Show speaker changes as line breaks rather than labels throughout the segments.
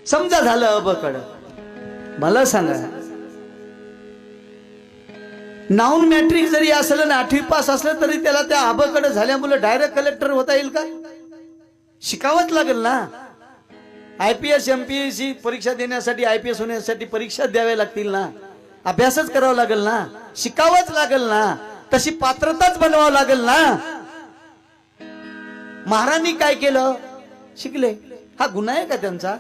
समजा झालं अबकड. मला सांगा, नाऊन मॅट्रिक जरी असलं ना 8वी पास असलं तरी त्याला त्या अबकड झाल्यामुळे डायरेक्ट कलेक्टर होता येईल का? शिकावंच लागेल ना. IPS MPSC परीक्षा देण्यासाठी, IPS होण्यासाठी परीक्षा द्याव्या लागतील ना, अभ्यासच करावा लागेल ना, शिकावंच लागेल ना, तशी पात्रताच बनवावं लागेल ना. महाराणी काय केलं? शिकले. हा गुन्हा आहे का त्यांचा?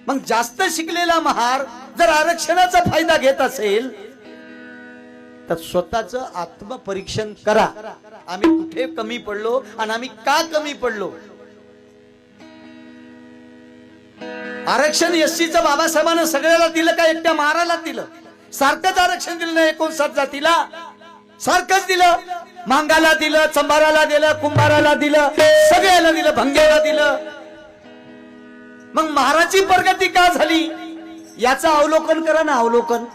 मग जास्त शिकलेला महार जर आरक्षणाचा फायदा घेत असेल तर स्वतःच आत्मपरीक्षण करा. आम्ही कुठे कमी पडलो आणि आम्ही का कमी पडलो? आरक्षण एससीचं बाबासाहेबांना सगळ्याला दिलं का एकट्या महाराला दिलं? सारखंच आरक्षण दिलं ना 59 जातीला, सारखंच दिलं. मांगाला दिलं, चंभाराला दिलं, कुंभाराला दिलं, सगळ्याला दिलं, भंग्याला दिलं. मग महाराची प्रगती का झाली याचं अवलोकन करा ना, अवलोकन.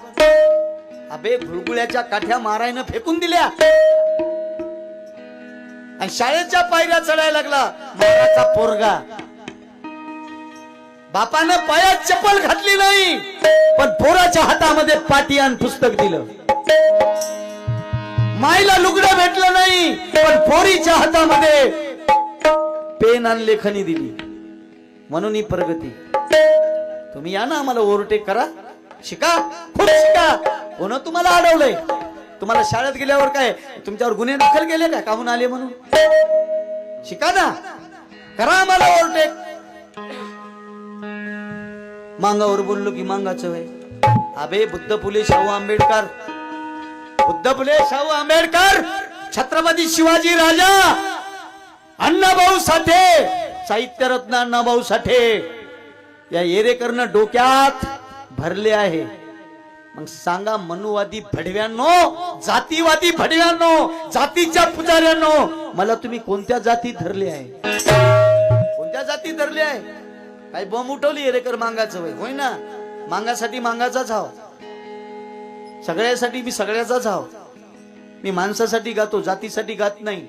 अबे घुळगुळ्याच्या काठ्या मारायनं फेकून दिल्या आणि शाळेच्या पायऱ्या चढायला लागला महाराचा पोरगा. बापानं पायात चप्पल घातली नाही पण पोराच्या हातामध्ये पाटी आणि पुस्तक दिलं. माईला लुगडं भेटलं नाही पण पोरीच्या हातामध्ये पेन आणि लेखनी दिली. म्हणून ही प्रगती. तुम्ही या ना, आम्हाला ओव्हरटेक करा, शिका, खूप शिका. कोण तुम्हाला अडवलंय? तुम्हाला शाळेत गेल्यावर काय तुमच्यावर गुन्हे दाखल केले का काहून आले म्हणून? शिका ना, करा आम्हाला ओव्हरटेक. मांगावर बोललो की मांगाचं आहे. अबे बुद्ध फुले शाहू आंबेडकर, बुद्ध फुले शाहू आंबेडकर, छत्रपती शिवाजी राजा, अण्णाभाऊ साठे, साहित्यरत्न अण्णाभाऊ साठे या येरेकरनं डोक्यात भरले आहे. मग सांगा मनुवादी भडव्यांनो, जातीवादी भडव्यांनो, जातीच्या पुजाऱ्यांनो, मला तुम्ही कोणत्या जाती धरले आहे? कोणत्या जाती धरले आहे? काही बॉम्ब उठवली येरेकर मांगाचं वय होय ना? मांगासाठी मांगाचाच हाव, सगळ्यासाठी मी सगळ्याचाच हाव. मी माणसासाठी गातो, जातीसाठी गात नाही.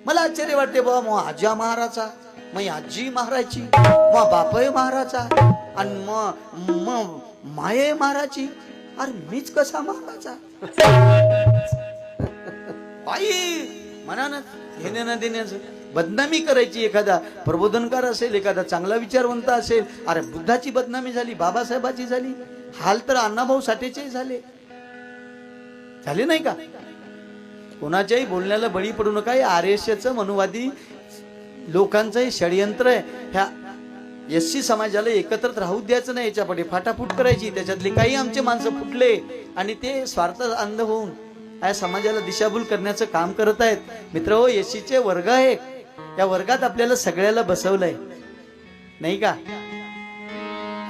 मला आश्चर्य वाटते बाबा, मग आजा महाराचा, मग आजी महाराची, मग बापय महाराचा आणि मग माये महाराची. अरे मीच कसा महाराचा? बाई म्हणा घेण्या न देण्याचं बदनामी करायची. एखादा प्रबोधनकार असेल, एखादा चांगला विचारवंत असेल, अरे बुद्धाची बदनामी झाली, बाबासाहेबाची झाली, हाल तर अण्णाभाऊ साठेचे झाले नाही का? कोणाच्याही बोलण्याला बळी पडू नका. RSSचं मनुवादी लोकांचं षडयंत्र आहे. ह्या एससी समाजाला एकत्र राहू द्यायचं नाही, याच्यापुढे फाटाफूट करायची. त्याच्यातले काही आमचे माणसं फुटले आणि ते स्वार्थ अंध होऊन या समाजाला दिशाभूल करण्याचं काम करत आहेत. मित्र हो, एससीचे वर्ग आहे, या वर्गात आपल्याला सगळ्याला बसवलंय नाही का?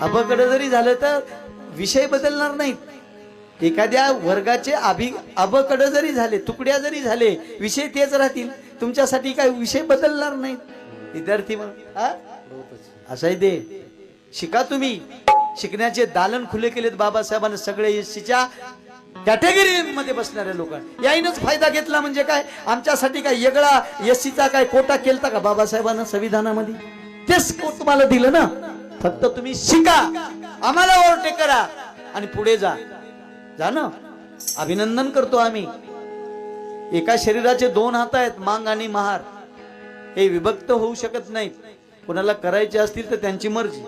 अबकडे जरी झालं तर विषय बदलणार नाहीत. एखाद्या वर्गाचे अबकडे जरी झाले, तुकड्या जरी झाले, विषय तेच राहतील. तुमच्यासाठी काय विषय बदलणार नाहीत. विद्यार्थी मग असं आहे ते. शिका तुम्ही. शिकण्याचे दालन खुले केलेत बाबासाहेबांनी सगळे एससीच्या कॅटेगरी मध्ये बसणाऱ्या लोकांना. याईनच फायदा घेतला म्हणजे काय? आमच्यासाठी काय वेगळा एससीचा काय कोटा केलता का बाबासाहेबांना संविधानामध्ये? तेच तुम्हाला दिलं ना. फक्त तुम्ही शिका, आम्हाला ओव्हरटेक करा आणि पुढे जा ना. अभिनंदन करतो आम्ही. एका शरीराचे 2 हात आहेत, मांग आणि महार. हे विभक्त होऊ शकत नाहीत. कोणाला करायचे असतील तर त्यांची मर्जी.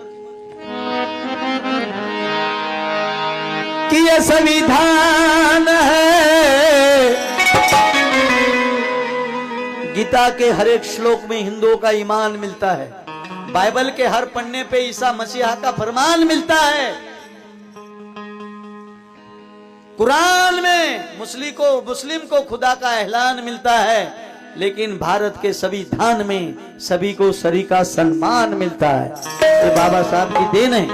कि ये संविधान है, गीता के हर एक श्लोक में हिंदुओं का ईमान मिलता है, बाइबल के हर पन्ने पे ईसा मसीहा का फरमान मिलता है, कुरान में मुस्लिम को खुदा का एहलान मिलता है, लेकिन भारत के संविधान में सभी को सरी का सम्मान मिलता है. ये बाबा साहब की देन है.